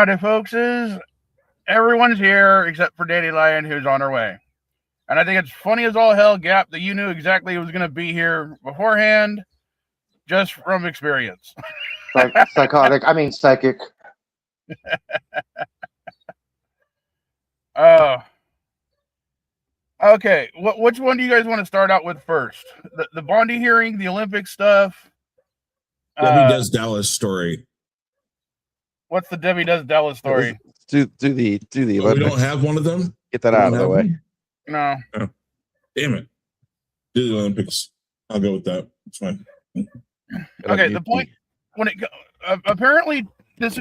Howdy, folkses. Everyone's here except for Danny Lion, who's on her way. And I think it's funny as all hell, Gap, that you knew exactly who was going to be here beforehand, just from experience. Psychic. Okay. Which one do you guys want to start out with first? The Bondi hearing, the Olympic stuff? Debbie Does Dallas story. What's the Debbie Does Dallas story? Do the Olympics. We don't have one of them? Get that out of the way. One? No. Oh, damn it. Do the Olympics. I'll go with that. It's fine. Okay, the point when it apparently this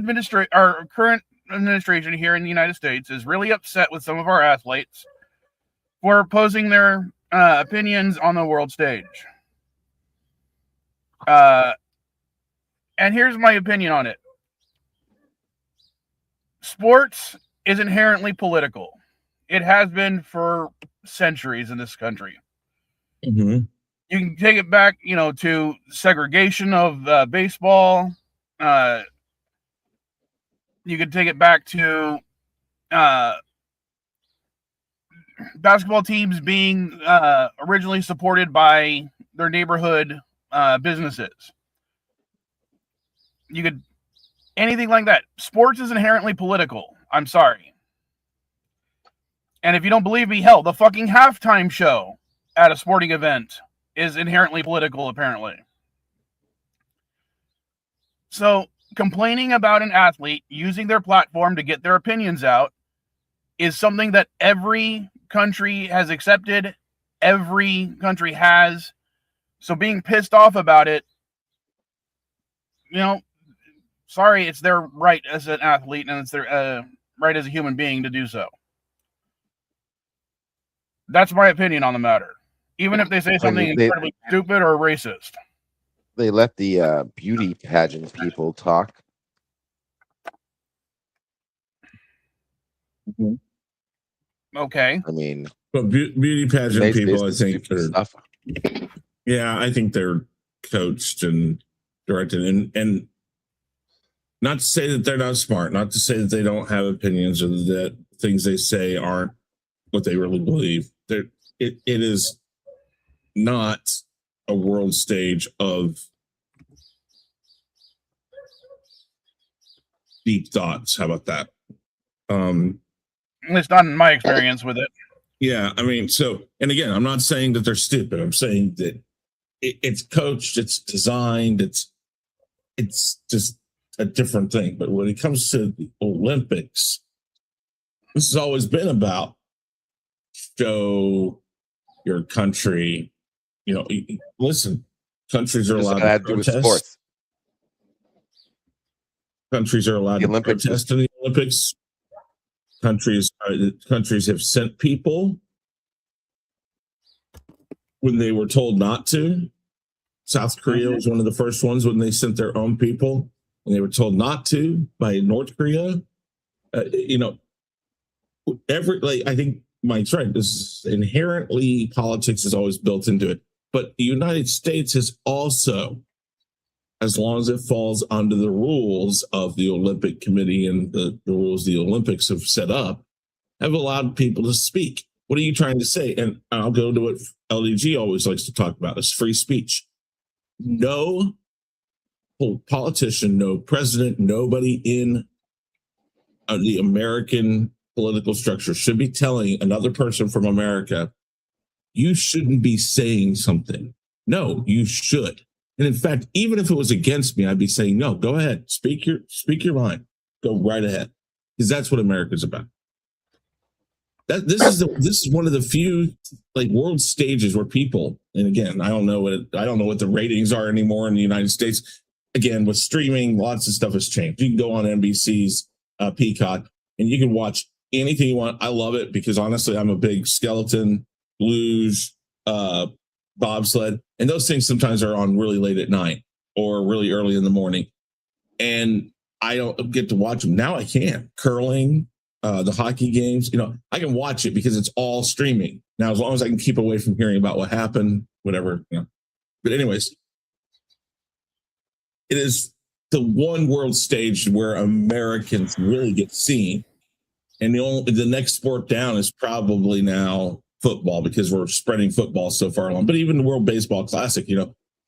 our current administration here in the United States is really upset with some of our athletes for posing their opinions on the world stage. And here's my opinion on it. Sports is inherently political. It has been for centuries in this country. Mm-hmm. You can take it back, to segregation of baseball. You could take it back to basketball teams being originally supported by their neighborhood businesses. You could anything like that. Sports is inherently political. I'm sorry. And if you don't believe me, hell, the fucking halftime show at a sporting event is inherently political, apparently. So complaining about an athlete using their platform to get their opinions out is something that every country has accepted. Every country has. So being pissed off about it, sorry, it's their right as an athlete and it's their right as a human being to do so. That's my opinion on the matter. Even if they say something incredibly stupid or racist. They let the beauty pageant people talk. Mm-hmm. Okay. I mean, but beauty pageant people, I think, stuff. Yeah, I think they're coached and directed, and not to say that they're not smart, not to say that they don't have opinions or that things they say aren't what they really believe. It is not a world stage of deep thoughts. How about that? It's not in my experience with it. Yeah, I mean, and again, I'm not saying that they're stupid. I'm saying that it's coached, it's designed, it's just a different thing. But when it comes to the Olympics, this has always been about show your country. Listen, countries are allowed to protest. Countries are allowed to protest in the Olympics. Countries have sent people when they were told not to. South Korea was one of the first ones when they sent their own people and they were told not to by North Korea. I think Mike's right. This is inherently politics is always built into it. But the United States has also, as long as it falls under the rules of the Olympic Committee and the rules the Olympics have set up, have allowed people to speak. What are you trying to say? And I'll go to what LDG always likes to talk about, is free speech. No politician, no president, nobody in the American political structure should be telling another person from America, you shouldn't be saying something. No, you should. And in fact, even if it was against me, I'd be saying, no, go ahead, speak your mind, go right ahead, because that's what America's about. This is one of the few world stages where people, and again, I don't know what the ratings are anymore in the United States. Again, with streaming, lots of stuff has changed. You can go on NBC's Peacock and you can watch anything you want. I love it because honestly, I'm a big skeleton, luge, bobsled, and those things sometimes are on really late at night or really early in the morning, and I don't get to watch them. Now I can. Curling, the hockey games, I can watch it because it's all streaming now, as long as I can keep away from hearing about what happened, whatever. But anyways, it is the one world stage where Americans really get seen. And the next sport down is probably now football, because we're spreading football so far along. But even the World Baseball Classic,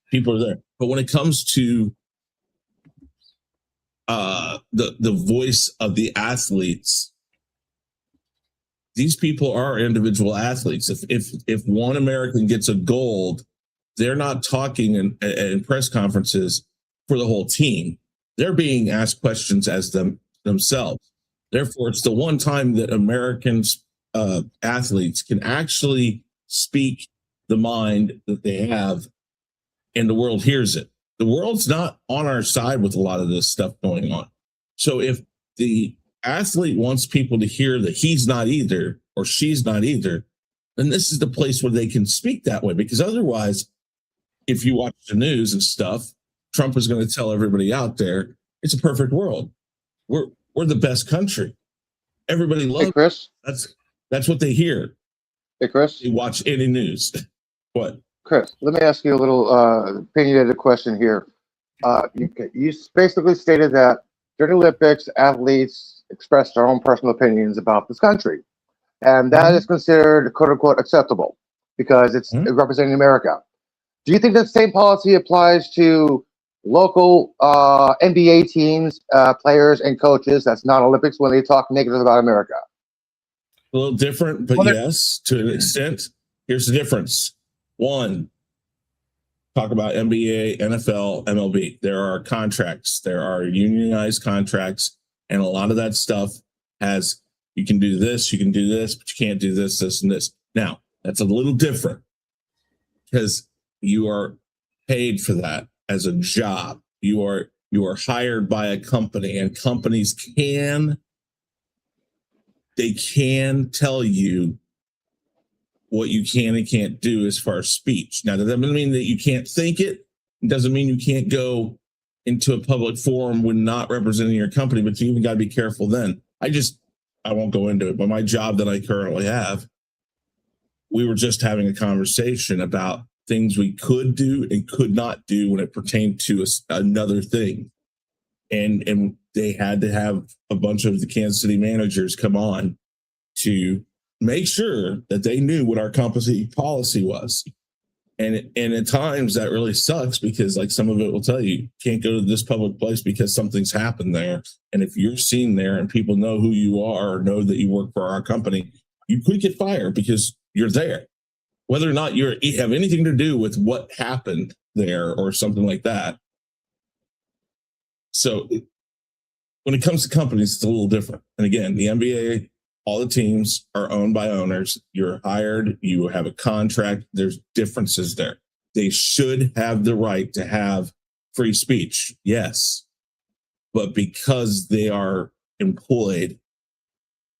people are there. But when it comes to the voice of the athletes, these people are individual athletes. If one American gets a gold, they're not talking in press conferences for the whole team. They're being asked questions as themselves. Therefore, it's the one time that Americans athletes can actually speak the mind that they have, and the world hears it. The world's not on our side with a lot of this stuff going on. So if the athlete wants people to hear that he's not either or she's not either, then this is the place where they can speak that way. Because otherwise, if you watch the news and stuff, Trump is going to tell everybody out there it's a perfect world. We're the best country. Everybody loves. Hey, Chris. That's what they hear. Hey, Chris. You watch any news. What? Chris, let me ask you a little opinionated question here. You basically stated that during the Olympics, athletes expressed their own personal opinions about this country, and that is considered "quote unquote" acceptable because it's representing America. Do you think that same policy applies to local NBA teams, players, and coaches that's not Olympics when they talk negative about America? A little different, but yes, to an extent. Here's the difference. One, talk about NBA, NFL, MLB. There are contracts. There are unionized contracts. And a lot of that stuff has, you can do this, but you can't do this, this, and this. Now, that's a little different because you are paid for that as a job. You are hired by a company, and companies can tell you what you can and can't do as far as speech. Now, that doesn't mean that you can't think it. It doesn't mean you can't go into a public forum when not representing your company, but you even got to be careful then. I won't go into it, but my job that I currently have, we were just having a conversation about things we could do and could not do when it pertained to another thing. And they had to have a bunch of the Kansas City managers come on to make sure that they knew what our company policy was. And at times that really sucks because like some of it will tell you can't go to this public place because something's happened there. And if you're seen there and people know who you are or know that you work for our company, you could get fired because you're there. Whether or not you have anything to do with what happened there or something like that. So when it comes to companies, it's a little different. And again, the NBA, all the teams are owned by owners. You're hired. You have a contract. There's differences there. They should have the right to have free speech. Yes. But because they are employed,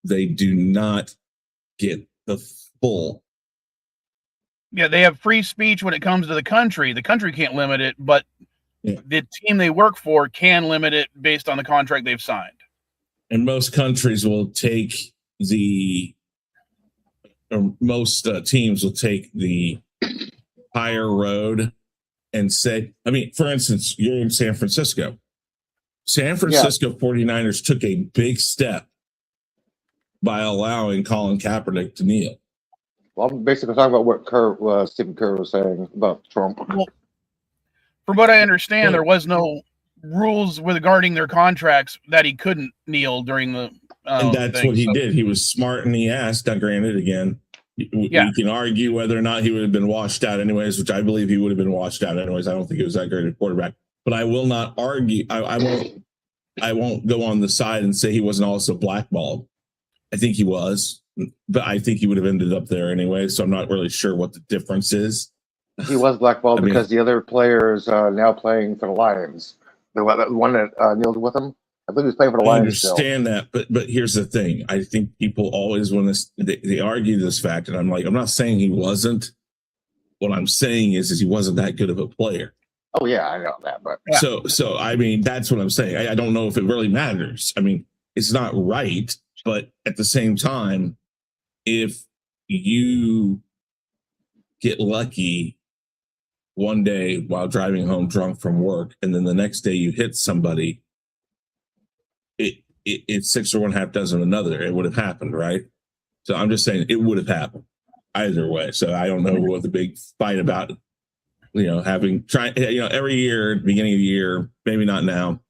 they do not get the full. Yeah, they have free speech when it comes to the country. The country can't limit it, but the team they work for can limit it based on the contract they've signed. And most countries will take most teams will take the higher road and say, I mean, for instance, you're in San Francisco. San Francisco 49ers took a big step by allowing Colin Kaepernick to kneel. Well, I'm basically talking about what Stephen Kerr was saying about Trump. Well, from what I understand, there was no rules regarding their contracts that he couldn't kneel during the and that's what he did. He was smart and he asked. Now, granted, again, you can argue whether or not he would have been washed out anyways, which I believe he would have been washed out anyways. I don't think he was that great a quarterback, but I will not argue. I won't go on the side and say he wasn't also blackballed. I think he was, but I think he would have ended up there anyway. So I'm not really sure what the difference is. He was blackballed because the other players are now playing for the Lions. The one that kneeled with him, I think he was playing for the Lions. I understand that, but here's the thing. I think people always want to they argue this fact, and I'm like, I'm not saying he wasn't. What I'm saying is he wasn't that good of a player. Oh yeah, I know that, but so I mean that's what I'm saying. I don't know if it really matters. I mean, it's not right, but at the same time, if you get lucky one day while driving home drunk from work, and then the next day you hit somebody, it's 6 or 1/2 dozen of another. It would have happened, right? So I'm just saying it would have happened either way. So I don't know what the big fight about, every year, at the beginning of the year, maybe not now.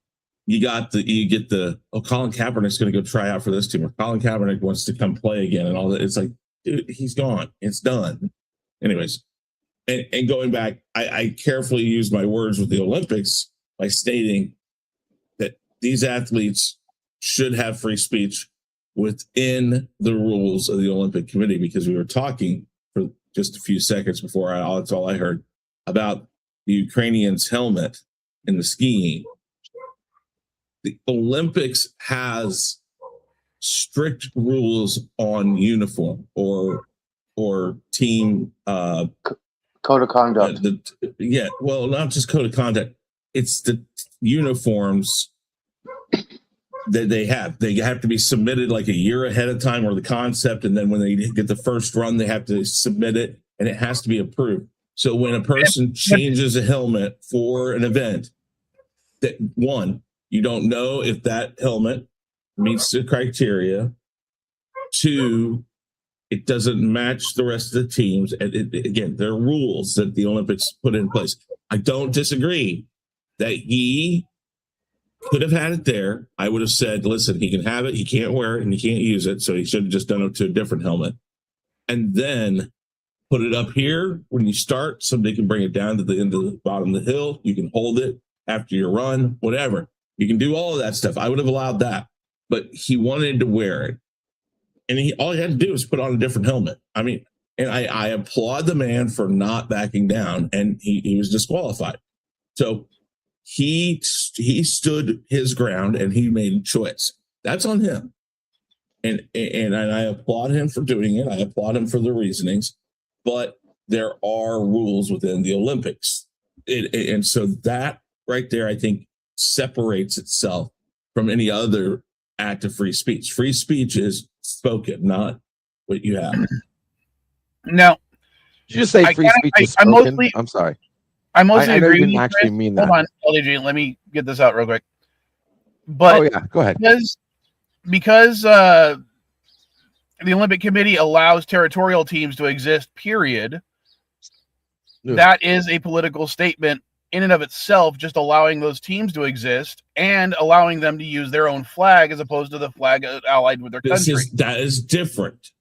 You get the Colin Kaepernick's going to go try out for this team, or Colin Kaepernick wants to come play again, and all that. It's like, dude, he's gone. It's done. Anyways, and going back, I carefully used my words with the Olympics by stating that these athletes should have free speech within the rules of the Olympic Committee, because we were talking for just a few seconds before that's all I heard about the Ukrainian's helmet in the skiing. The Olympics has strict rules on uniform or team Code of conduct. Not just code of conduct. It's the uniforms that they have. They have to be submitted like a year ahead of time, or the concept, and then when they get the first run, they have to submit it, and it has to be approved. So when a person changes a helmet for an event, that one, you don't know if that helmet meets the criteria. Two, it doesn't match the rest of the teams. And again, there are rules that the Olympics put in place. I don't disagree that he could have had it there. I would have said, listen, he can have it, he can't wear it, and he can't use it, so he should have just done it to a different helmet. And then put it up here when you start. Somebody can bring it down to the end of the bottom of the hill. You can hold it after your run, whatever. You can do all of that stuff. I would have allowed that. But he wanted to wear it. And all he had to do was put on a different helmet. I mean, and I applaud the man for not backing down, and he was disqualified. So he stood his ground and he made a choice. That's on him. And I applaud him for doing it. I applaud him for the reasonings. But there are rules within the Olympics. And so that right there, I think, separates itself from any other act of free speech. Free speech is spoken, not what you have. No. Did you just say free speech is spoken? I'm sorry. I mostly I agree. didn't actually mean that. Hold on, LDG, let me get this out real quick. But go ahead. Because the Olympic Committee allows territorial teams to exist, period, that is a political statement in and of itself, just allowing those teams to exist and allowing them to use their own flag as opposed to the flag allied with their country. That is different.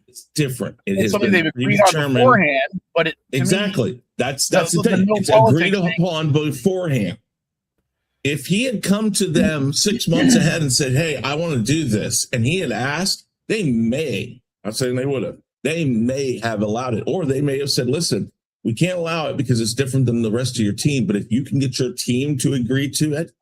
It's different. It's something they've agreed on beforehand, but exactly. That's the thing. It's agreed upon beforehand. If he had come to them 6 months ahead and said, hey, I want to do this, and he had asked, they may, I'm saying they would have, they may have allowed it, or they may have said, listen, we can't allow it because it's different than the rest of your team. But if you can get your team to agree to it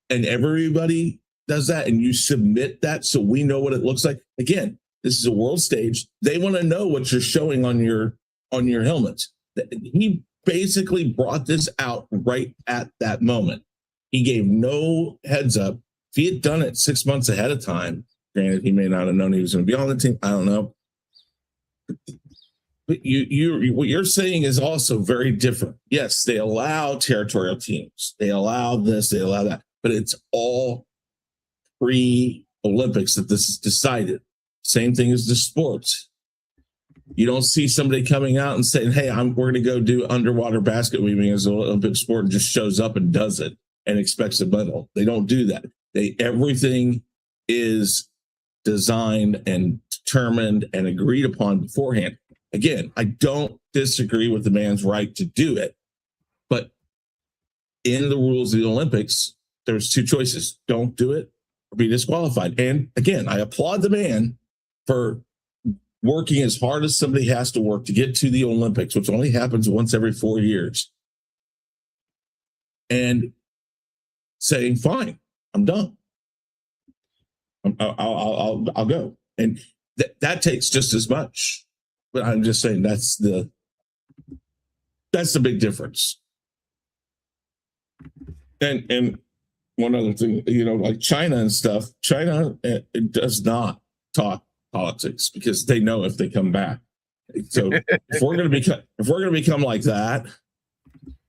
and everybody does that and you submit that so we know what it looks like. Again, this is a world stage. They want to know what you're showing on your helmets. He basically brought this out right at that moment. He gave no heads up. If he had done it 6 months ahead of time, granted, he may not have known he was going to be on the team. I don't know. But what you're saying is also very different. Yes, they allow territorial teams. They allow this, they allow that. But it's all pre-Olympics that this is decided. Same thing as the sports. You don't see somebody coming out and saying, hey, we're going to go do underwater basket weaving as an Olympic sport and just shows up and does it and expects a medal. They don't do that. Everything is designed and determined and agreed upon beforehand. Again, I don't disagree with the man's right to do it, but in the rules of the Olympics, there's two choices. Don't do it or be disqualified. And again, I applaud the man for working as hard as somebody has to work to get to the Olympics, which only happens once every 4 years, and saying, fine, I'm done. I'll go. And that takes just as much. But I'm just saying that's the big difference. And one other thing, like China and stuff, China it does not talk politics because they know if they come back, So if we're going to become like that,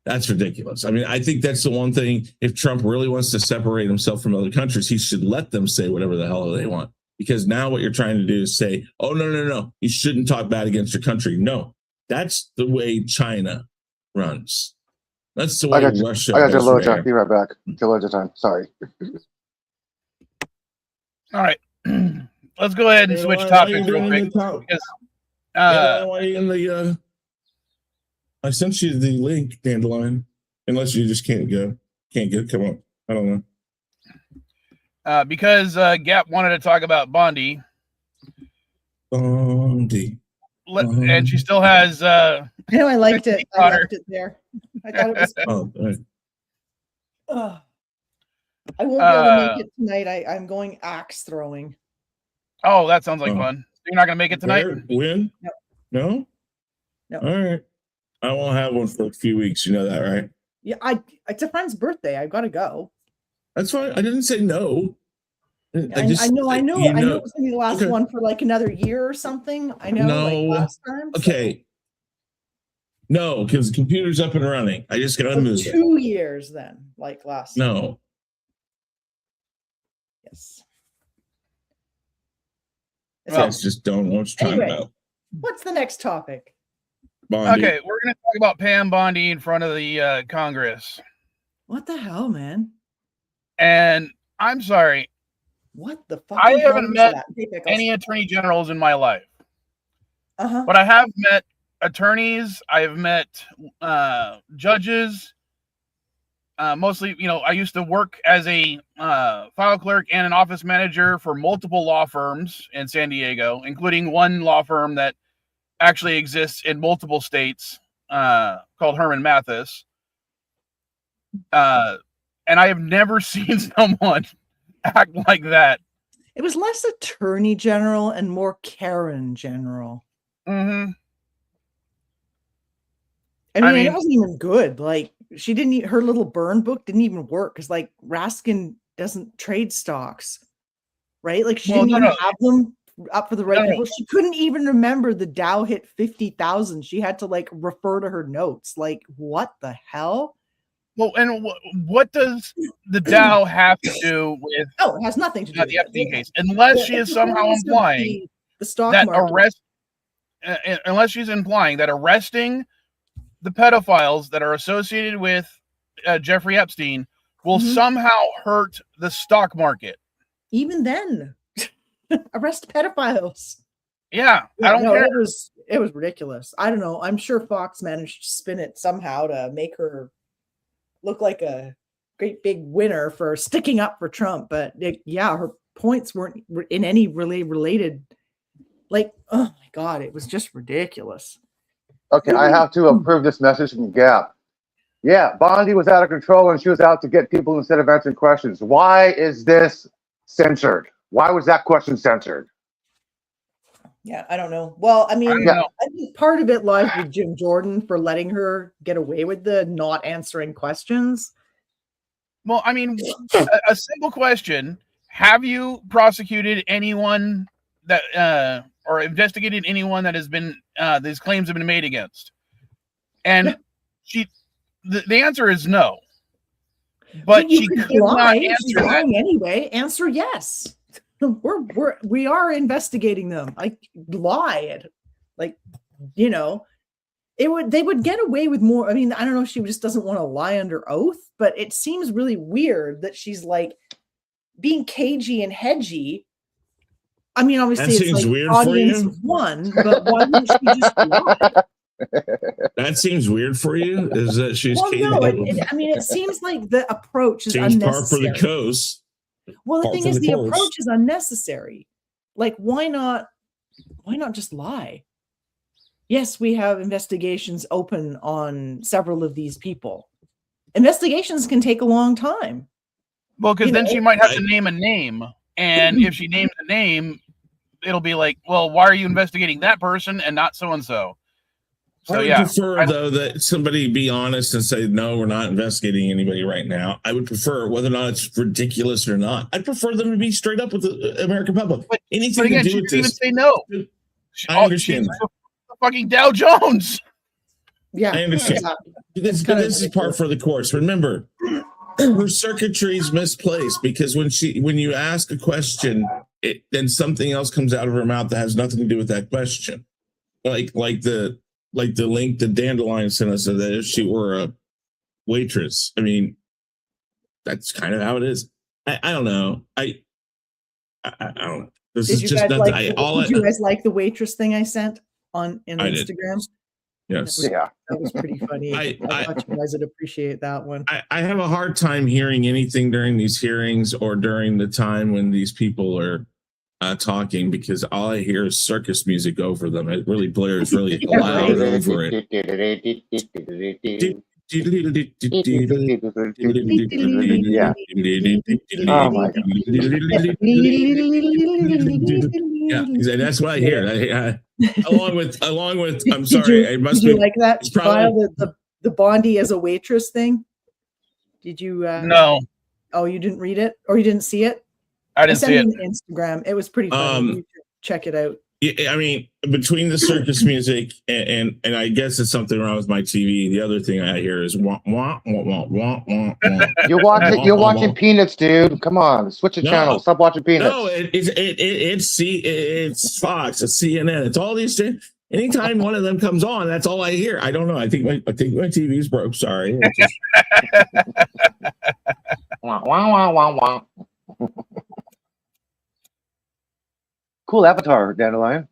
that's ridiculous. I mean, I think that's the one thing. If Trump really wants to separate himself from other countries, he should let them say whatever the hell they want. Because now what you're trying to do is say, oh, no, you shouldn't talk bad against your country. No, that's the way China runs. That's the way Russia. I got your does load there. time. Be right back. Your load time. Sorry. All right. Let's go ahead and switch topics real quick. Because, I sent you the link, Dandelion. Unless you just can't come up. I don't know. because Gap wanted to talk about Bondi. Bondi. And she still has. I know I liked it. I liked it there. I thought it was. I won't be able to make it tonight. I'm going axe throwing. Oh, that sounds like fun. You're not going to make it tonight? Win? No. All right. I won't have one for a few weeks. You know that, right? Yeah, it's a friend's birthday. I've got to go. That's fine. I didn't say no. I know. It's going to be the last one for like another year or something. I know. No. Like last time. Okay. No, because the computer's up and running. I just got to move it. 2 years then, like last. No. Yes. Guys just don't know what you're talking about. What's the next topic? Bondi. Okay, we're going to talk about Pam Bondi in front of the Congress. What the hell, man? And I'm sorry. What the fuck? I haven't met any attorney generals in my life. But I have met attorneys. I have met judges. Mostly, I used to work as a file clerk and an office manager for multiple law firms in San Diego, including one law firm that actually exists in multiple states called Herman Mathis. And I have never seen someone act like that. It was less attorney general and more Karen general. Mm-hmm. I mean, it wasn't even good. Like, she didn't. Her little burn book didn't even work because, like, Raskin doesn't trade stocks, right? Like, she didn't even have them up for the right people. She couldn't even remember the Dow hit 50,000. She had to like refer to her notes. Like, what the hell? Well, and what does the Dow have to do with? Oh, it has nothing to do with the FD case, unless she is somehow implying the stock that market. Unless she's implying that arresting the pedophiles that are associated with Jeffrey Epstein will somehow hurt the stock market. Even then, arrest pedophiles. Yeah, I don't care. It was ridiculous. I don't know. I'm sure Fox managed to spin it somehow to make her look like a great big winner for sticking up for Trump. But her points weren't in any really related. Like, oh my God, it was just ridiculous. Okay, I have to approve this message from Gap. Yeah, Bondi was out of control and she was out to get people instead of answering questions. Why is this censored? Why was that question censored? Yeah, I don't know. Well, I mean, I think part of it lies with Jim Jordan for letting her get away with the not answering questions. Well, I mean, a simple question. Have you prosecuted anyone that or investigated anyone that has been these claims have been made against? And the answer is no. But she could not answer that anyway. Answer yes. We are investigating them. Like, lie it. Like, they would get away with more. I mean, I don't know if she just doesn't want to lie under oath, but it seems really weird that she's like being cagey and hedgy. I mean, obviously that it's like weird audience of one, but why didn't she just lie? That seems weird for you? Is that she's it seems like the approach is unnecessary. Par for the coast. Well, the thing is, the approach is unnecessary. Like, why not just lie? Yes, we have investigations open on several of these people. Investigations can take a long time. Well, because then she might have to name a name. And if she names a name, it'll be like, well, why are you investigating that person and not so-and-so? So, I would prefer, though, that somebody be honest and say, no, we're not investigating anybody right now. I would prefer, whether or not it's ridiculous or not, I'd prefer them to be straight up with the American public. But anything to do with this. Even say no. I understand that. The fucking Dow Jones. Yeah, I understand. exactly. This kinda is par for the course. Remember, her circuitry is misplaced because when you ask a question, then something else comes out of her mouth that has nothing to do with that question. Like the link that Dandelion sent us, that if she were a waitress. I mean, that's kind of how it is. I don't know. I don't know. This Did is you just guys nothing. like? Did you guys like the waitress thing I sent on I did. Instagram? Yes. Yeah. That was pretty funny. I thought you guys would appreciate that one. I have a hard time hearing anything during these hearings or during the time when these people are talking, because all I hear is circus music over them. It really blares really loud over it. Yeah. Oh my God. Yeah, that's what I hear. Along with, I'm sorry, Did it must you be like that? it's probably- Kyle, the Bondi as a waitress thing. Did you? No, Oh, you didn't read it, or you didn't see it? I didn't see sent it. it on Instagram. It was pretty funny. You should check it out. Yeah, I mean, between the circus music and I guess it's something wrong with my TV. The other thing I hear is wah wah wah wah wah wah. You're watching Peanuts, dude. Come on, switch the channel. Stop watching Peanuts. No, it's Fox, it's CNN, it's all these things. Anytime one of them comes on, that's all I hear. I don't know. I think my TV's broke. Sorry. Wah, wah, wah, wah, wah. Cool avatar, Dandelion.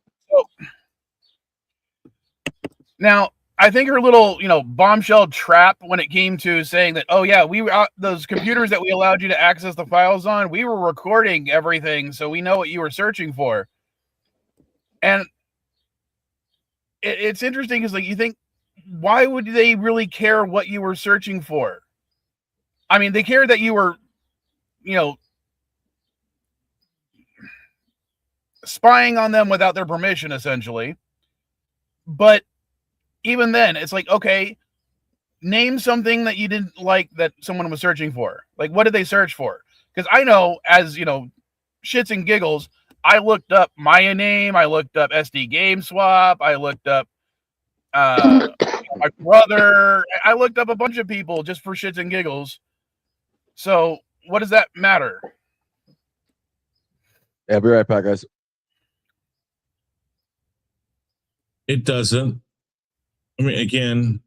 Now, I think her little, bombshell trap when it came to saying that, oh yeah, those computers that we allowed you to access the files on, we were recording everything, so we know what you were searching for. And it's interesting because, like, you think, why would they really care what you were searching for? I mean, they care that you were, spying on them without their permission, essentially. But even then, it's like, okay, name something that you didn't like that someone was searching for. Like, what did they search for? Because I know, as shits and giggles, I looked up my name, I looked up SD Game Swap, I looked up my brother, I looked up a bunch of people just for shits and giggles. So what does that matter? Yeah, I'll be right back, guys. It doesn't. I mean, again,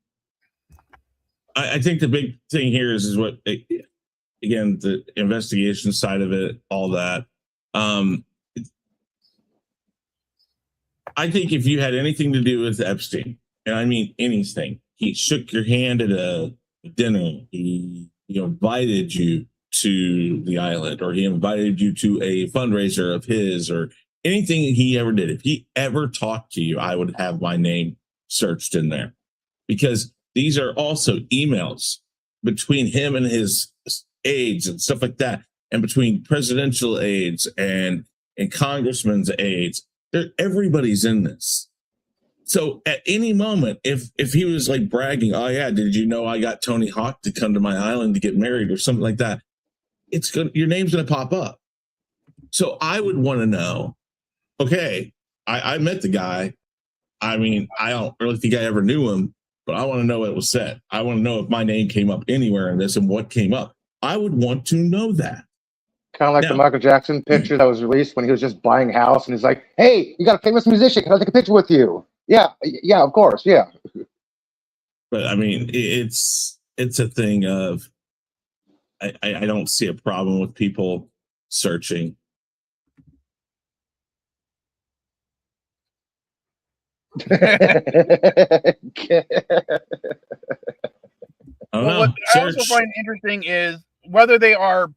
I think the big thing here is what, again, the investigation side of it, all that. I think if you had anything to do with Epstein, and I mean anything, he shook your hand at a dinner, he invited you to the island, or he invited you to a fundraiser of his, or anything he ever did, if he ever talked to you, I would have my name searched in there, because these are also emails between him and his aides and stuff like that, and between presidential aides and congressmen's aides. Everybody's in this. So at any moment, if he was like bragging, oh yeah, did you know I got Tony Hawk to come to my island to get married or something like that, your name's gonna pop up. So I would want to know, okay, I met the guy. I mean, I don't really think I ever knew him, but I want to know what was said. I want to know if my name came up anywhere in this and what came up. I would want to know that. Kind of like the Michael Jackson picture that was released when he was just buying a house, and he's like, "Hey, you got a famous musician? Can I take a picture with you?" Yeah, of course, yeah. But I mean, it's a thing of I don't see a problem with people searching. What I Search. also find interesting is whether they are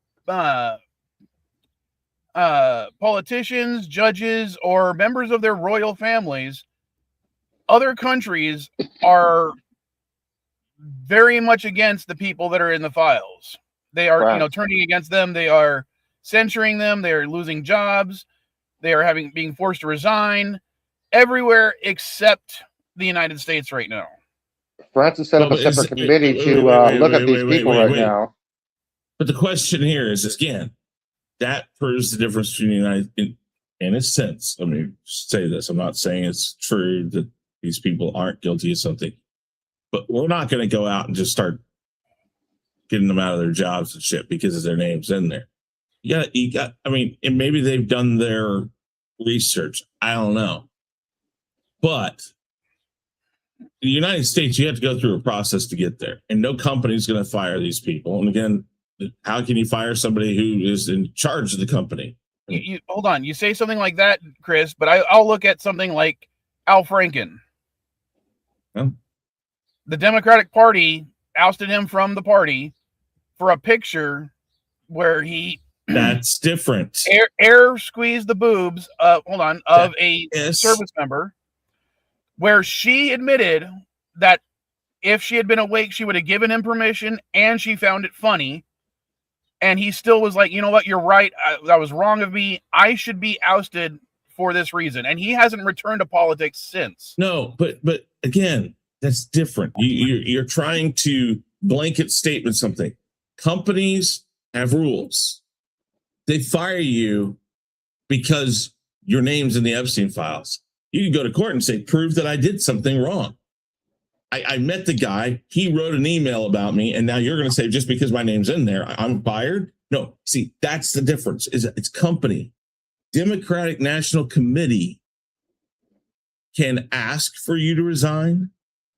politicians, judges, or members of their royal families, other countries are very much against the people that are in the files. They are, Right. Turning against them. They are censoring them. They are losing jobs. They are being forced to resign everywhere except the United States right now. France has set up a Well, separate committee to look at these people right now. But the question here is, again, that proves the difference between the United, in a sense. Let me say this: I'm not saying it's true that these people aren't guilty of something. But we're not going to go out and just start getting them out of their jobs and shit because of their names in there. I mean, and maybe they've done their research. I don't know. But in the United States, you have to go through a process to get there. And no company is going to fire these people. And again, how can you fire somebody who is in charge of the company? You hold on. You say something like that, Chris, but I'll look at something like Al Franken. Huh? The Democratic Party ousted him from the party for a picture where he That's different. air squeezed the boobs of a service member, where she admitted that if she had been awake, she would have given him permission, and she found it funny. And he still was like, you know what, you're right. That was wrong of me. I should be ousted for this reason. And he hasn't returned to politics since. No, but again, that's different. You're trying to blanket statement something. Companies have rules. They fire you because your name's in the Epstein files. You can go to court and say, prove that I did something wrong. I met the guy. He wrote an email about me. And now you're going to say, just because my name's in there, I'm fired? No, see, that's the difference. It's company. Democratic National Committee can ask for you to resign,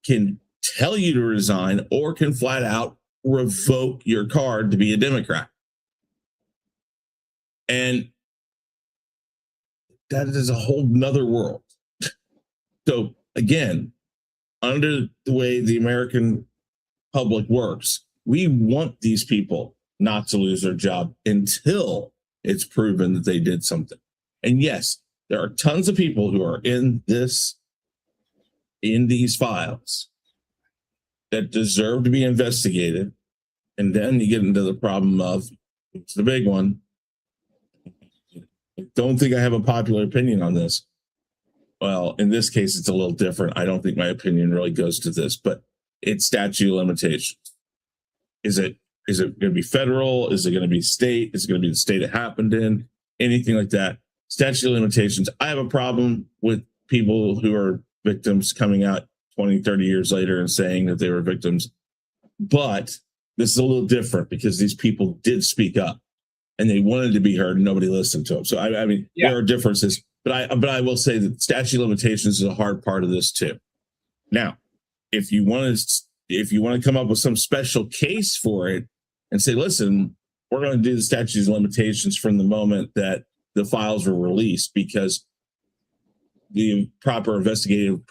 can tell you to resign, or can flat out revoke your card to be a Democrat. And that is a whole nother world. So again, under the way the American public works, we want these people not to lose their job until it's proven that they did something. And yes, there are tons of people who are in these files that deserve to be investigated. And then you get into the problem of, it's the big one. I don't think I have a popular opinion on this. Well, in this case, it's a little different. I don't think my opinion really goes to this, but it's statute of limitations. Is it going to be federal? Is it going to be state? Is it going to be the state it happened in? Anything like that. Statute of limitations. I have a problem with people who are victims coming out 20, 30 years later and saying that they were victims. But this is a little different because these people did speak up and they wanted to be heard and nobody listened to them. So, I mean, there are differences. But I will say that statute of limitations is a hard part of this too. Now, if you want to come up with some special case for it and say, listen, we're going to do the statute of limitations from the moment that the files were released because the proper investigative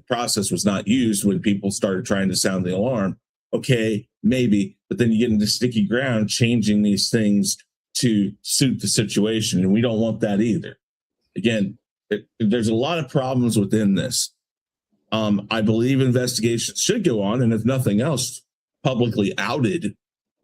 process was not used when people started trying to sound the alarm. Okay, maybe, but then you get into sticky ground changing these things to suit the situation, and we don't want that either. Again, there's a lot of problems within this. I believe investigations should go on, and if nothing else, publicly outed.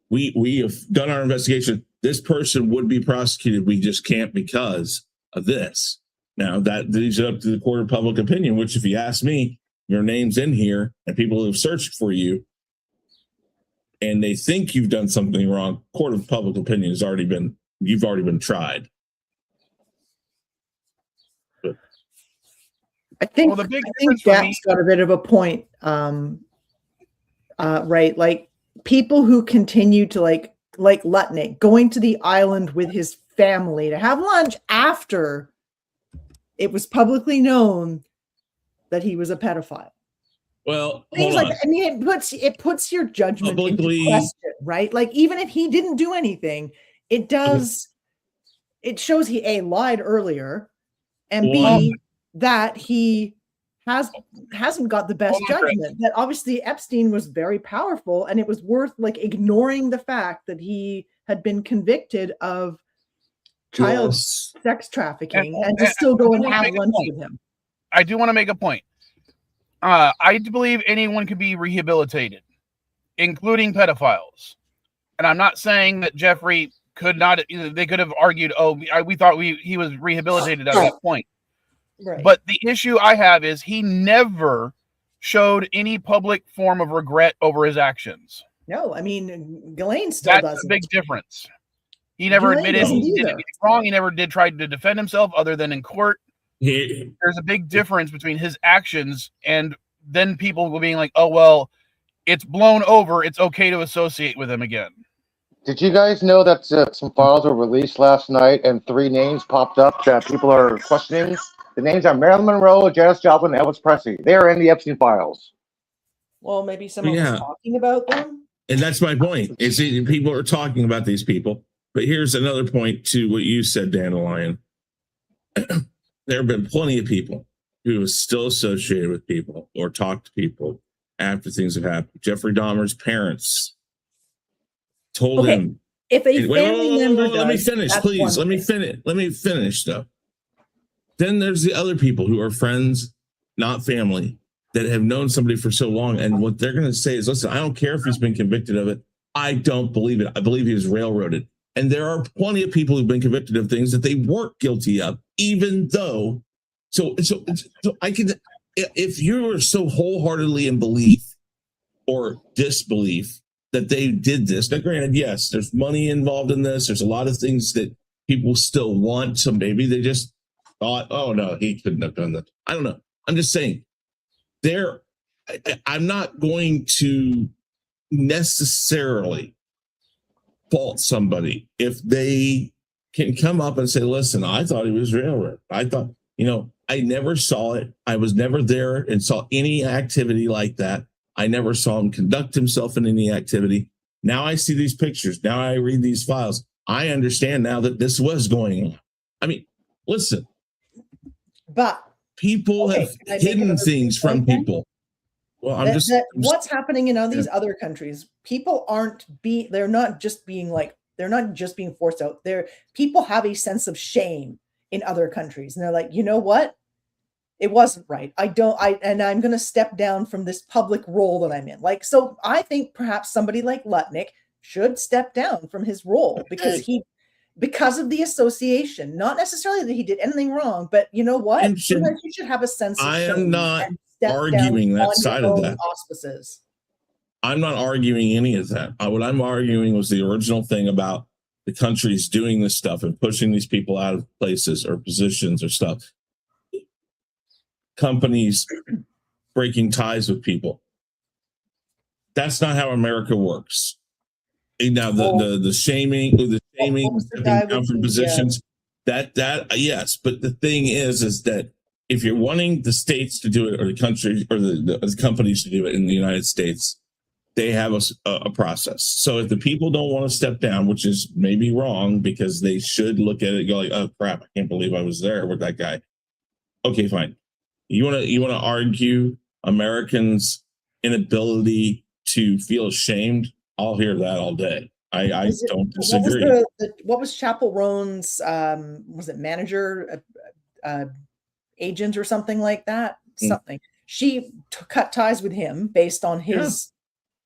We have done our investigation. This person would be prosecuted. We just can't because of this. Now, that leaves it up to the court of public opinion, which, if you ask me, your name's in here, and people who have searched for you, and they think you've done something wrong, court of public opinion has already been, you've already been tried. But I think Jack's got a bit of a point. Right. Like people who continue to like Lutnick going to the island with his family to have lunch after it was publicly known that he was a pedophile. Well, things like that. I mean, it puts your judgment into question, right? Like even if he didn't do anything, it does. It shows he A, lied earlier, and B, that he hasn't got the best judgment. That obviously Epstein was very powerful, and it was worth like ignoring the fact that he had been convicted of child sex trafficking and to still go and have lunch with him. I do want to make a point. I believe anyone can be rehabilitated, including pedophiles. And I'm not saying that Jeffrey could not. They could have argued, "Oh, we thought he was rehabilitated at that point." Right. But the issue I have is he never showed any public form of regret over his actions. No, I mean, Ghislaine still doesn't. That's a big difference. He never admitted he did anything wrong. He never did try to defend himself other than in court. there's a big difference between his actions and then people being like, oh, well, it's blown over. It's okay to associate with him again. Did you guys know that some files were released last night and 3 names popped up that people are questioning? The names are Marilyn Monroe, Janis Joplin, and Elvis Presley. They are in the Epstein files. Well, maybe someone Yeah. was talking about them. And that's my point. Is that people are talking about these people. But here's another point to what you said, Dandelion. There have been plenty of people who are still associated with people or talk to people after things have happened. Jeffrey Dahmer's parents told Okay, him. If a Wait, family member let me does, finish, that's please. one Let me thing. finish. Let me finish, though. Then there's the other people who are friends, not family, that have known somebody for so long. And what they're going to say is, listen, I don't care if he's been convicted of it. I don't believe it. I believe he was railroaded. And there are plenty of people who've been convicted of things that they weren't guilty of, even though. So I can, if you are so wholeheartedly in belief or disbelief that they did this. Now, granted, yes, there's money involved in this. There's a lot of things that people still want. So maybe they just thought, oh no, he couldn't have done that. I don't know. I'm just saying I'm not going to necessarily fault somebody if they can come up and say, listen, I thought he was railroad. I thought, I never saw it. I was never there and saw any activity like that. I never saw him conduct himself in any activity. Now I see these pictures. Now I read these files. I understand now that this was going on. I mean, listen, But people Okay, have can I make hidden another things from point then? people. Well, what's happening in all these other countries? People they're not just being forced out. People have a sense of shame in other countries, and they're like, you know what? It wasn't right. I'm going to step down from this public role that I'm in. Like, so I think perhaps somebody like Lutnick should step down from his role because of the association, not necessarily that he did anything wrong, but you know what? Sometimes you should have a sense of I shame am not and step arguing down that on side your of own that. auspices. I'm not arguing any of that. What I'm arguing was the original thing about the countries doing this stuff and pushing these people out of places or positions or stuff. Companies breaking ties with people. That's not how America works. Now the shaming, stepping down from positions, that yes, but the thing is that if you're wanting the states to do it or the country or the companies to do it in the United States, they have a process. So if the people don't want to step down, which is maybe wrong because they should look at it and go like, oh crap, I can't believe I was there with that guy. Okay, fine. You want to argue Americans' inability to feel ashamed? I'll hear that all day. I don't disagree. What was Chappell Roan's was it manager, agent or something like that? Something. She cut ties with him based on his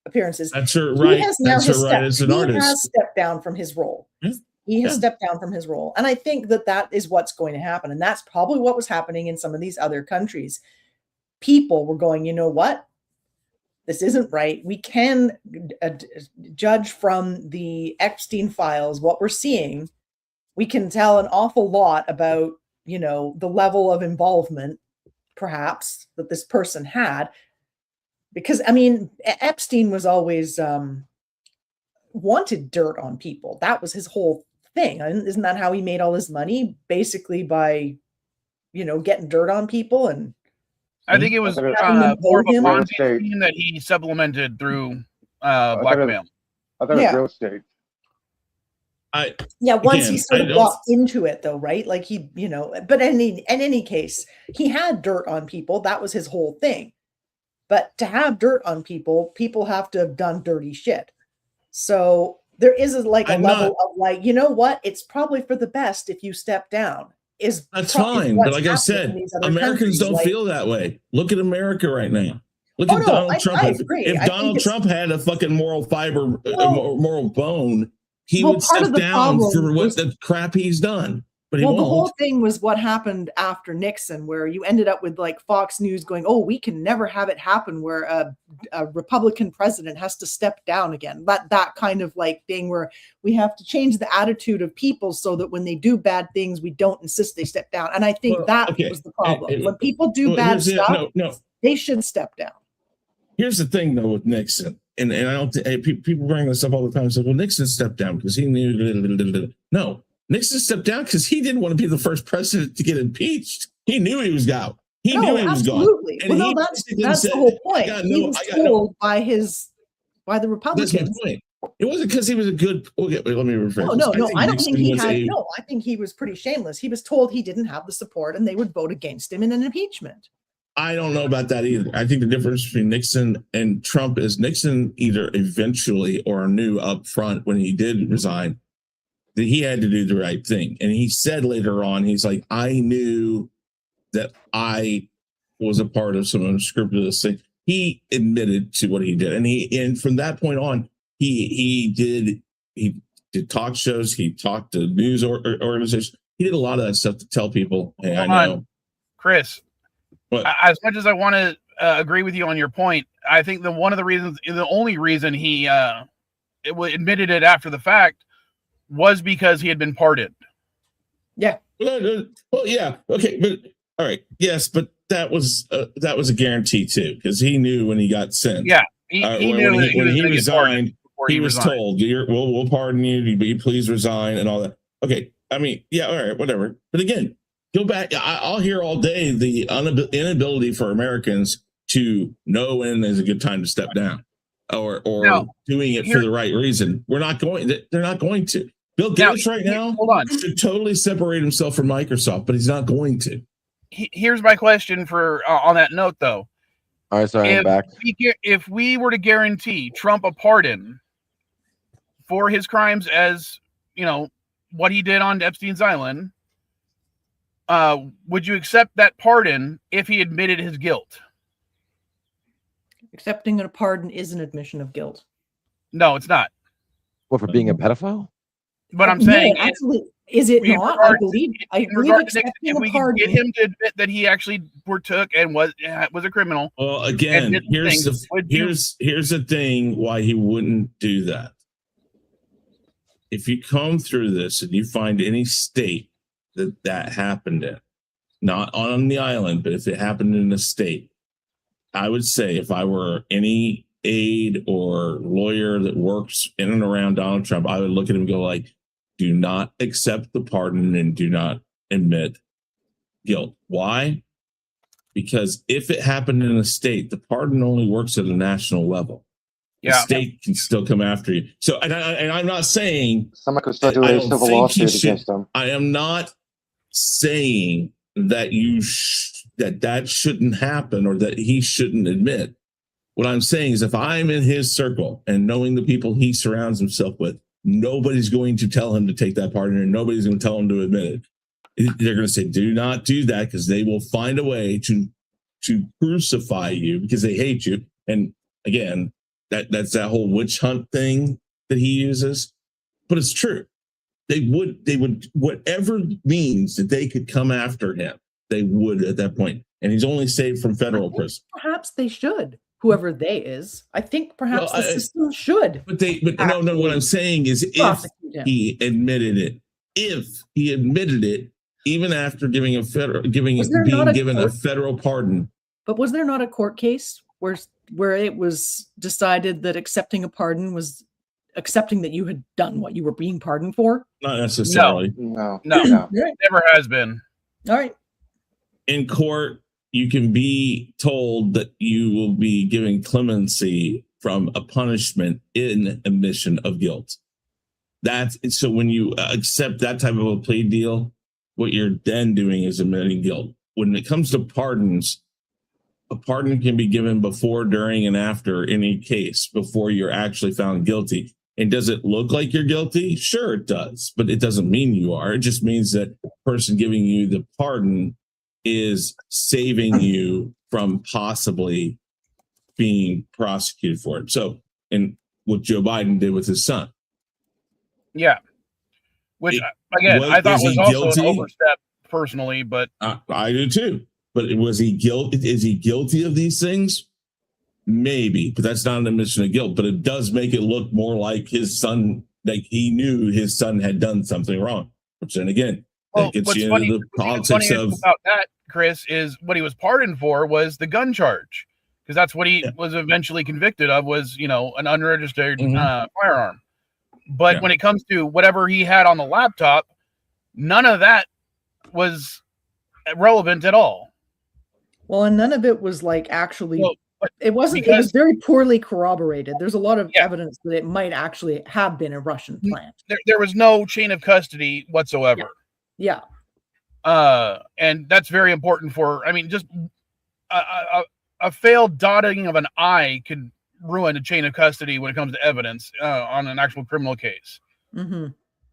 appearances. That's her right. That's her right as an artist. He has stepped down from his role. Yeah. He has stepped down from his role. And I think that is what's going to happen. And that's probably what was happening in some of these other countries. People were going, you know what? This isn't right. We can judge from the Epstein files what we're seeing. We can tell an awful lot about, the level of involvement, perhaps, that this person had. Because, Epstein was always wanted dirt on people. That was his whole thing. Isn't that how he made all his money? Basically by, getting dirt on people. And I think it was more of a Ponzi scheme that he supplemented through blackmail. I thought it was real estate. Once he sort of got into it, though, right? Like he, but in any case, he had dirt on people. That was his whole thing. But to have dirt on people, people have to have done dirty shit. So there is a level of you know what? It's probably for the best if you step down. That's fine. But like I said, Americans don't feel that way. Look at America right now. Look at Donald Trump. If Donald Trump had a fucking moral fiber, moral bone, he would step down for what the crap he's done. but he Well, the won't. whole thing was what happened after Nixon, where you ended up with like Fox News going, "Oh, we can never have it happen where a Republican president has to step down again." That kind of like thing where we have to change the attitude of people so that when they do bad things, we don't insist they step down. And I think Well, that okay. was the problem. And- When people do Well, bad here's the- stuff, no. they should step down. Here's the thing, though, with Nixon, and I don't think people bring this up all the time. Say, well, Nixon stepped down because he knew. No, Nixon stepped down because he didn't want to be the first president to get impeached. He knew he was out. He No, knew he was gone. absolutely. And Well, no, he that's basically said, the whole point. got He no- was I got no- told by the That's my Republicans. point. It wasn't because he was a good. Okay, wait, let me rephrase. No, this. I don't think Nixon he was had. a- No, I think he was pretty shameless. He was told he didn't have the support, and they would vote against him in an impeachment. I don't know about that either. I think the difference between Nixon and Trump is Nixon either eventually or knew up front when he did resign that he had to do the right thing. And he said later on, he's like, I knew that I was a part of some unscrupulous thing. He admitted to what he did. And from that point on, he did talk shows, he talked to news organizations. He did a lot of that stuff to tell people, hey, I Hold know. on. Chris, What? as much as I want to agree with you on your point, I think the only reason he admitted it after the fact was because he had been pardoned. Yeah. Well, yeah, okay, but all right, yes, but that was a guarantee too, because he knew when he got sent. Yeah, he knew when that he was gonna get pardoned resigned, before he was resigned. told, "We'll pardon you, but you please resign," and all that. Okay, I mean, yeah, all right, whatever. But again, go back. I'll hear all day the inability for Americans to know when is a good time to step down, or No, doing it for the right reason. We're not going. They're not going to. Bill Gates right now Hold on. should totally separate himself from Microsoft, but he's not going to. Here's my question for on that note, though. All right, sorry, I'm back. If we were to guarantee Trump a pardon for his crimes, as you know, what he did on Epstein's Island, would you accept that pardon if he admitted his guilt? Accepting a pardon is an admission of guilt. No, it's not. What, for being a pedophile? But I'm No, saying, absolutely. Is it in not? regard I believe in regard to Nixon, accepting if a we can pardon. get him to admit that he actually partook and was a criminal, Well, again, And here's things, would you- here's the thing why he wouldn't do that. If you comb through this and you find any state that happened in, not on the island, but if it happened in a state, I would say if I were any aide or lawyer that works in and around Donald Trump, I would look at him and go like, do not accept the pardon and do not admit guilt. Why? Because if it happened in a state, the pardon only works at a national level. The yeah, state can still come after you. So, and I'm not saying, Someone could still do I a don't civil think he lawsuit should- against them. I am not saying that that shouldn't happen or that he shouldn't admit. What I'm saying is if I'm in his circle and knowing the people he surrounds himself with, nobody's going to tell him to take that pardon and nobody's going to tell him to admit it. They're going to say, do not do that, because they will find a way to crucify you because they hate you. And again, that's that whole witch hunt thing that he uses. But it's true. They would whatever means that they could come after him, they would at that point. And he's only saved from federal prison. Perhaps they should. Whoever they is, I think perhaps Well, the system should But no. What I'm saying is, if prosecute him. he admitted it, even after being Was there not a given a court- federal pardon. But was there not a court case where it was decided that accepting a pardon was accepting that you had done what you were being pardoned for? Not necessarily. No. no, No. never has been. All right. In court, you can be told that you will be giving clemency from a punishment in admission of guilt. That's so when you accept that type of a plea deal, what you're then doing is admitting guilt. When it comes to pardons, a pardon can be given before, during, and after any case, before you're actually found guilty. And does it look like you're guilty? Sure, it does, but it doesn't mean you are. It just means that the person giving you the pardon is saving you from possibly being prosecuted for it. So, and what Joe Biden did with his son. Yeah, which It- again was- I thought is he was also guilty? an overstep personally, but I do too. But was he guilty? Is he guilty of these things? Maybe, but that's not an admission of guilt. But it does make it look more like his son, like he knew his son had done something wrong. Which then again, that gets what's you funny, into the what's politics funny of. about that, Chris, is what he was pardoned for was the gun charge, because that's what he Yeah. was eventually convicted of, was an unregistered Mhm. firearm. But Yeah. when it comes to whatever he had on the laptop, none of that was relevant at all. Well, and none of it was like actually. Well, but It wasn't. It because- was very poorly corroborated. There's a lot of Yeah. evidence that it might actually have been a Russian plant. there was no chain of custody whatsoever. Yeah. And that's very important for, I mean, just a failed dotting of an I could ruin a chain of custody when it comes to evidence on an actual criminal case. Mm-hmm.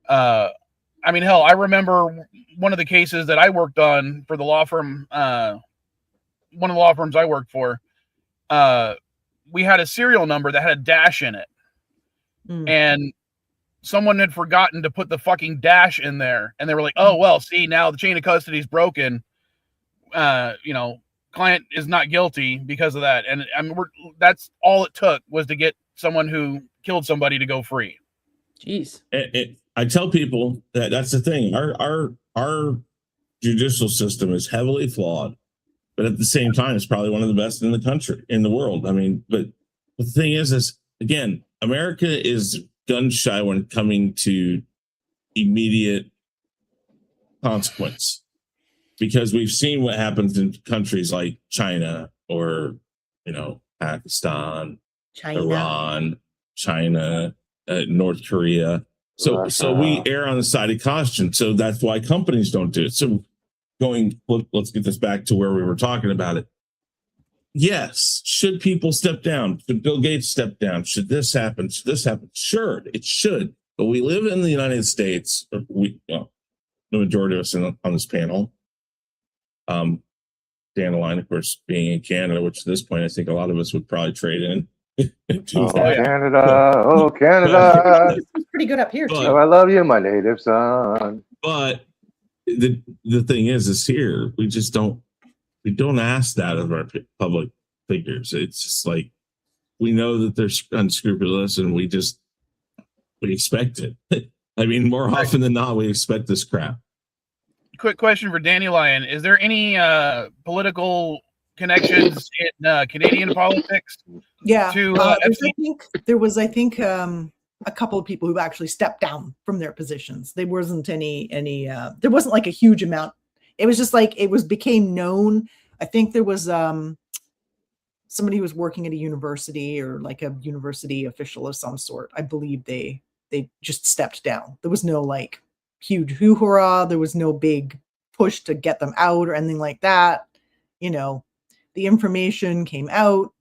I mean, hell, I remember one of the cases that I worked on for the law firm, one of the law firms I worked for. We had a serial number that had a dash in it, Mm. and someone had forgotten to put the fucking dash in there, and they were like, "Oh well, see, now the chain of custody is broken. Client is not guilty because of that." And I mean, that's all it took was to get someone who killed somebody to go free. Jeez. I tell people that that's the thing. Our judicial system is heavily flawed, but at the same time, it's probably one of the best in the country, in the world. I mean, but the thing is again, America is gun shy when coming to immediate consequence, because we've seen what happens in countries like China or Pakistan, China. Iran, China, North Korea. So we err on the side of caution. So that's why companies don't do it. So let's get this back to where we were talking about it. Yes. Should people step down? Should Bill Gates step down? Should this happen? Should this happen? Sure, it should. But we live in the United States. The majority of us on this panel. Dandelion, of course, being in Canada, which at this point I think a lot of us would probably trade in. Oh, Canada, oh, Canada. It's pretty good up here too. Oh, I love you, my native son. But the thing is here we don't ask that of our public figures. It's just like we know that they're unscrupulous, and we expect it. I mean, more often than not, we expect this crap. Quick question for Dandelion: is there any political connections in Canadian politics? Yeah. To, there was, I think, a couple of people who actually stepped down from their positions. There wasn't there wasn't like a huge amount. It was just like, became known. I think there was somebody who was working at a university, or like a university official of some sort. I believe they just stepped down. There was no like huge hoo-hurrah. There was no big push to get them out or anything like that. The information came out.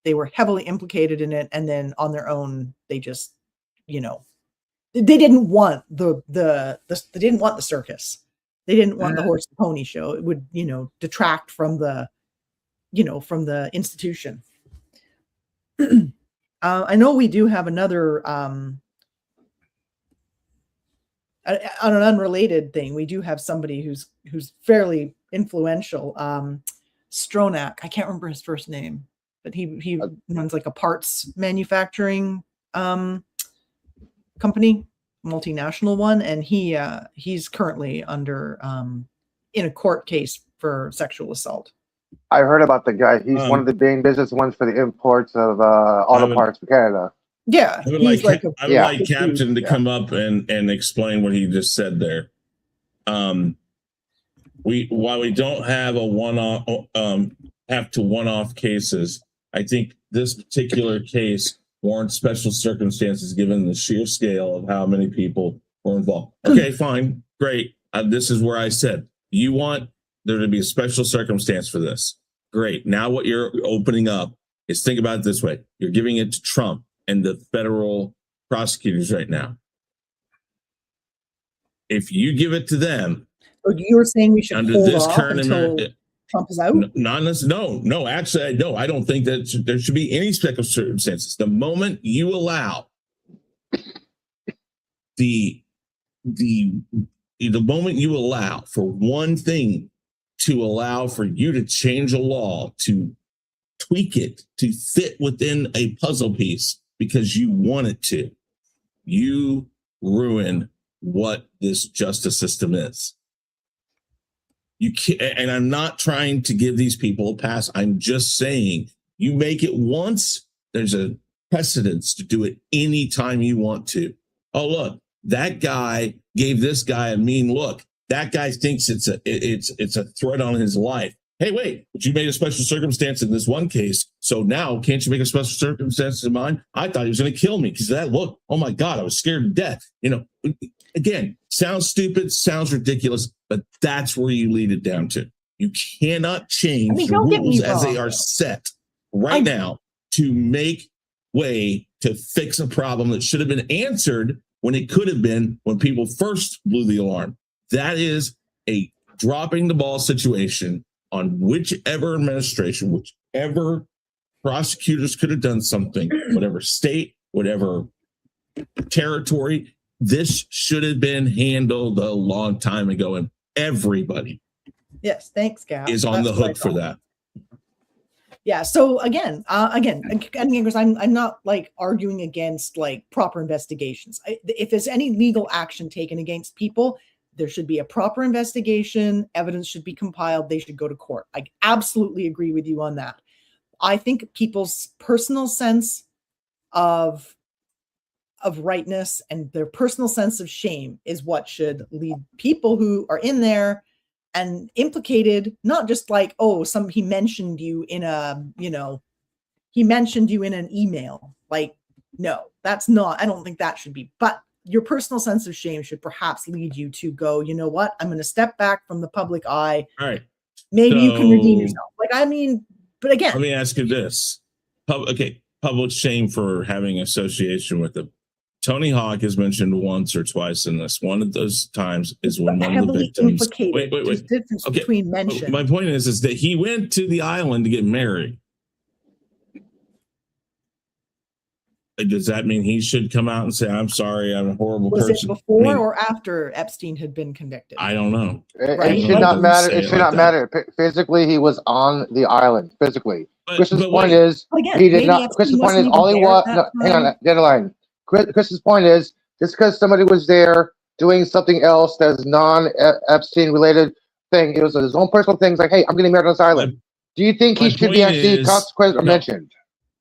They were heavily implicated in it, and then on their own, they just, they didn't want they didn't want the circus. They didn't want the horse and pony show. It would, detract from the institution. I know we do have another, on an unrelated thing. We do have somebody who's fairly influential. Stronach. I can't remember his first name, but he runs like a parts manufacturing company, multinational one, and he's currently under in a court case for sexual assault. I heard about the guy. He's one of the main business ones for the imports of auto parts for Canada. Yeah, I would he's like yeah. Captain to come up and explain what he just said there. While we don't have a one-off cases, I think this particular case warrants special circumstances given the sheer scale of how many people were involved. Okay, fine, great. This is where I said you want there to be a special circumstance for this. Great. Now what you're opening up is, think about it this way. You're giving it to Trump and the federal prosecutors right now. If you give it to them, so you're saying we should under hold this off current until Trump is out? No, actually, no, I don't think that there should be any special circumstances. The moment you allow the the moment you allow for one thing to allow for you to change a law, to tweak it, to fit within a puzzle piece because you want it to, you ruin what this justice system is. You can't, and I'm not trying to give these people a pass. I'm just saying you make it once, there's a precedence to do it anytime you want to. Oh, look, that guy gave this guy a mean look. That guy thinks it's a threat on his life. Hey, wait, but you made a special circumstance in this one case. So now can't you make a special circumstance in mine? I thought he was going to kill me because of that look. Oh my God, I was scared to death. You know, again, sounds stupid, sounds ridiculous, but that's where you lead it down to. You cannot change the don't get me rules as they wrong. are set right now to make way to fix a problem that should have been answered when it could have been when people first blew the alarm. That is a dropping the ball situation on whichever administration, whichever prosecutors could have done something, whatever state, whatever territory. This should have been handled a long time ago, and everybody Yes, thanks, Gab. is on That's the what I hook for thought. that. Yeah. So again, because I'm not like arguing against like proper investigations. If there's any legal action taken against people, there should be a proper investigation. Evidence should be compiled. They should go to court. I absolutely agree with you on that. I think people's personal sense of rightness and their personal sense of shame is what should lead people who are in there and implicated, not just like, oh, he mentioned you in he mentioned you in an email. Like, no, that's not, I don't think that should be, but your personal sense of shame should perhaps lead you to go, you know what, I'm going to step back from the public eye. All right. Maybe you can redeem So- yourself. Like, I mean, but again, Let me ask you this. Public shame for having association with them. Tony Hawk is mentioned once or twice in this. One of those times is when one of the heavily victims. implicated. There's difference Okay, between mention. My point is that he went to the island to get married. Does that mean he should come out and say, I'm sorry, I'm a horrible Was it person? before I mean, or after Epstein had been convicted? I don't know. Right. It should not Doesn't matter. say It it should like not that. matter. Physically, he was on the island. Physically. Chris's But point wait, is, But again, he did maybe not. Epstein Chris's point wasn't is, all he even there was. at No, that hang on, time. deadline. Chris's point is, just because somebody was there doing something else that's non-Epstein related thing, it was his own personal things. Like, hey, I'm getting married on this island. Do you think he my should be point actually is- consequenced or no. mentioned?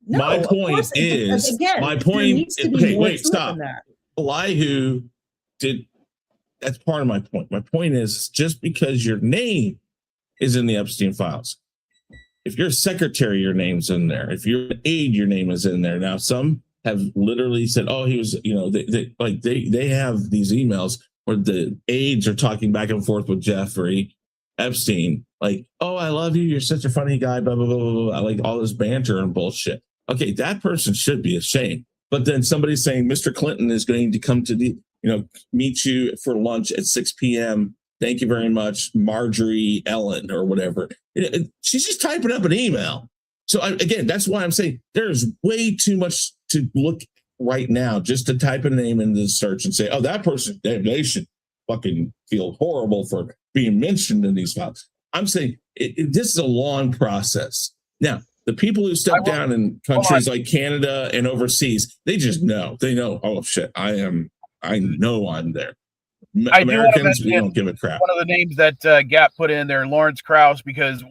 No, My of point course, is- again, my there point- needs to be okay, more wait, to it stop. than that. Elihu did. That's part of my point. My point is just because your name is in the Epstein files, if you're a secretary, your name's in there. If you're an aide, your name is in there. Now, some have literally said, "Oh, he was," they have these emails where the aides are talking back and forth with Jeffrey Epstein, like, "Oh, I love you. You're such a funny guy." Blah blah blah blah blah. Like all this banter and bullshit. Okay, that person should be ashamed. But then somebody's saying Mr. Clinton is going to come to meet you for lunch at 6 p.m. Thank you very much, Marjorie Ellen or whatever. She's just typing up an email. So again, that's why I'm saying there's way too much to look right now just to type a name into the search and say, oh, that person, they should fucking feel horrible for being mentioned in these files. I'm saying this is a long process. Now, the people who step down in countries like Canada and overseas, they just know. They know, oh shit, I know I'm there. I do wanna Americans, we mention don't give a crap. One of the names that Gap put in there, Lawrence Krauss, because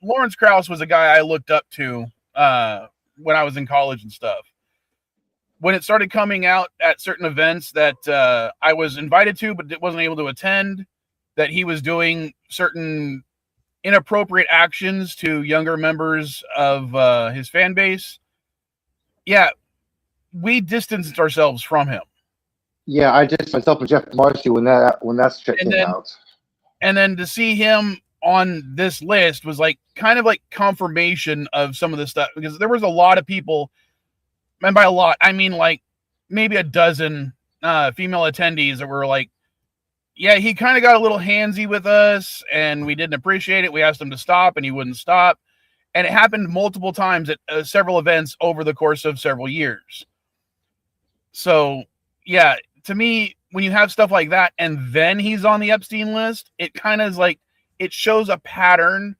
Lawrence Krauss was a guy I looked up to when I was in college and stuff. When it started coming out at certain events that I was invited to but wasn't able to attend, that he was doing certain inappropriate actions to younger members of his fan base, yeah, we distanced ourselves from him. Yeah, I just myself and Jeff Marcy when that shit And came then- out. And then to see him on this list was like kind of like confirmation of some of this stuff, because there was a lot of people, and by a lot I mean like maybe a dozen female attendees that were like, yeah, he kind of got a little handsy with us and we didn't appreciate it. We asked him to stop and he wouldn't stop. And it happened multiple times at several events over the course of several years. So yeah, to me, when you have stuff like that, and then he's on the Epstein list, it kind of is like it shows a pattern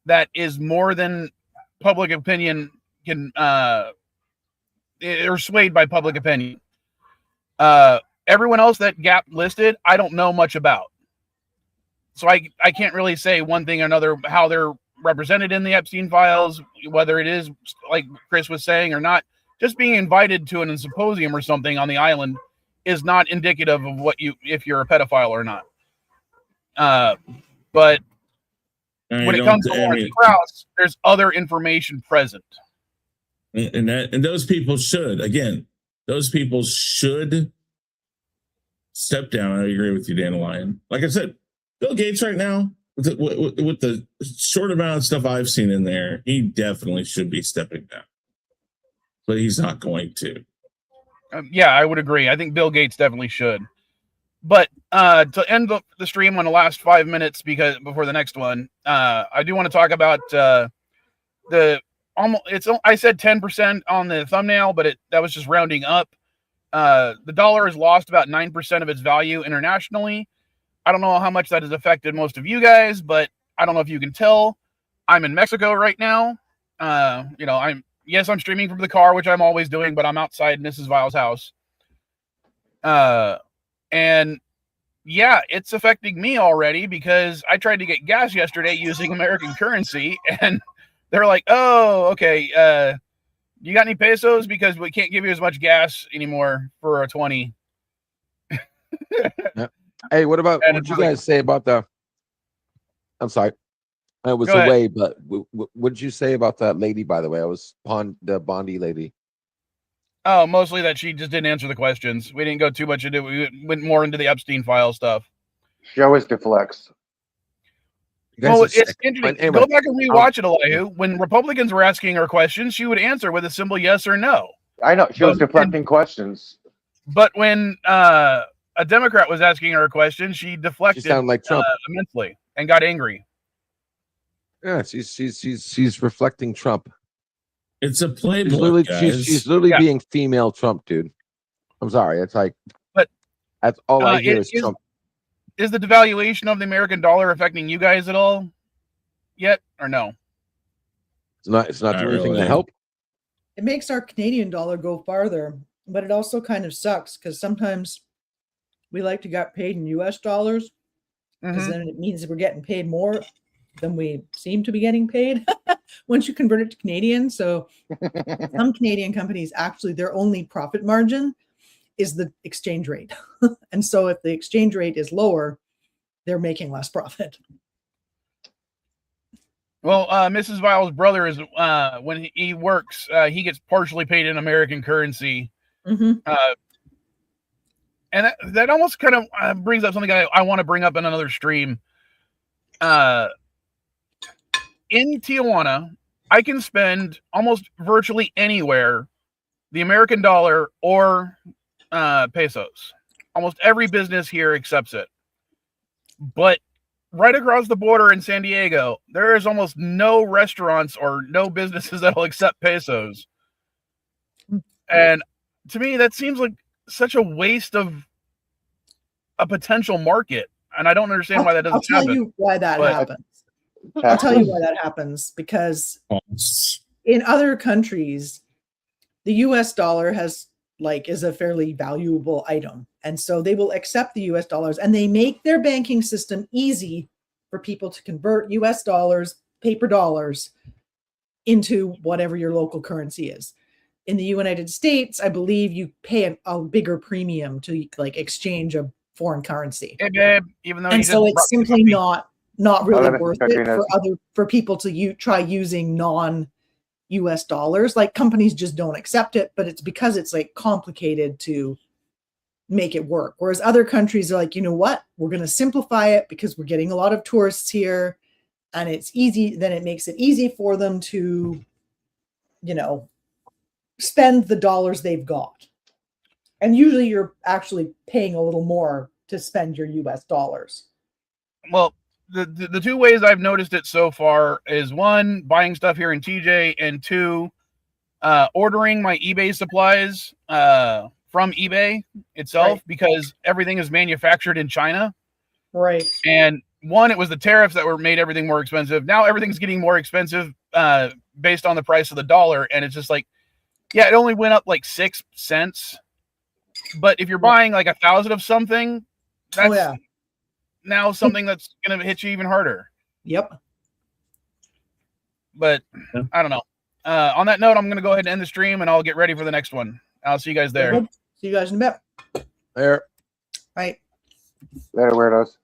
that is more than public opinion can or swayed by public opinion. Everyone else that Gap listed, I don't know much about. So I can't really say one thing or another how they're represented in the Epstein files, whether it is like Chris was saying or not. Just being invited to a symposium or something on the island is not indicative of what you, if you're a pedophile or not. But when it comes to Lawrence Krauss, there's other information present. And those people should, again, those people should step down. I agree with you, Dandelion. Like I said, Bill Gates right now, with the short amount of stuff I've seen in there, he definitely should be stepping down. But he's not going to. Yeah, I would agree. I think Bill Gates definitely should. But to end the stream on the last 5 minutes, because before the next one, I do want to talk about the almost. I said 10% on the thumbnail, but that was just rounding up. The dollar has lost about 9% of its value internationally. I don't know how much that has affected most of you guys, but I don't know if you can tell. I'm in Mexico right now. I'm streaming from the car, which I'm always doing, but I'm outside Mrs. Vile's house. And yeah, it's affecting me already because I tried to get gas yesterday using American currency, and they're like, "Oh, okay. You got any pesos? Because we can't give you as much gas anymore for a 20." Hey, what did you guys say about the? I'm sorry, I was away, but what did you say about that lady? By the way, I was on the Bondi lady. Oh, mostly that she just didn't answer the questions. We didn't go too much into it. We went more into the Epstein file stuff. She always deflects. Well, it's interesting. Anyway, go back and rewatch it, Elihu. When Republicans were asking her questions, she would answer with a simple yes or no. I know. She was deflecting questions. But when a Democrat was asking her a question, she deflected. She sounded like Trump immensely and got angry. Yeah, she's reflecting Trump. It's a playbook, guys. She's literally being female Trump, dude. I'm sorry. It's like, but that's all I hear is Trump. Is the devaluation of the American dollar affecting you guys at all yet, or no? It's not doing anything to help. It makes our Canadian dollar go farther, but it also kind of sucks because sometimes we like to get paid in US dollars because then it means we're getting paid more than we seem to be getting paid once you convert it to Canadian. So some Canadian companies, actually their only profit margin is the exchange rate. And so if the exchange rate is lower, they're making less profit. Well, Mrs. Vile's brother is, when he works, he gets partially paid in American currency. And that almost kind of brings up something I want to bring up in another stream. In Tijuana, I can spend almost virtually anywhere the American dollar or pesos. Almost every business here accepts it. But right across the border in San Diego, there is almost no restaurants or no businesses that will accept pesos. And to me, that seems like such a waste of a potential market. And I don't understand why that doesn't happen. I'll tell you why that happens. I'll tell you why that happens. Because in other countries, the US dollar is a fairly valuable item. And so they will accept the US dollars and they make their banking system easy for people to convert US dollars, paper dollars, into whatever your local currency is. In the United States, I believe you pay a bigger premium to exchange a foreign currency. Hey, babe, even though so it's simply not really worth it for people to try using non-US dollars. Like companies just don't accept it, but it's because it's complicated to make it work. Whereas other countries are like, you know what, we're going to simplify it because we're getting a lot of tourists here and it's easy. Then it makes it easy for them to, spend the dollars they've got. And usually you're actually paying a little more to spend your US dollars. Well, the two ways I've noticed it so far is one, buying stuff here in TJ, and two, ordering my eBay supplies from eBay itself Right. because everything is manufactured in China. Right. And one, it was the tariffs that made everything more expensive. Now everything's getting more expensive based on the price of the dollar. And it's just like, yeah, it only went up like 6 cents. But if you're buying like 1,000 of something, that's now something that's going to hit you even harder. Yep. But Yeah. I don't know. On that note, I'm going to go ahead and end the stream and I'll get ready for the next one. I'll see you guys there. See you guys in a bit. There. Right. Later, weirdos.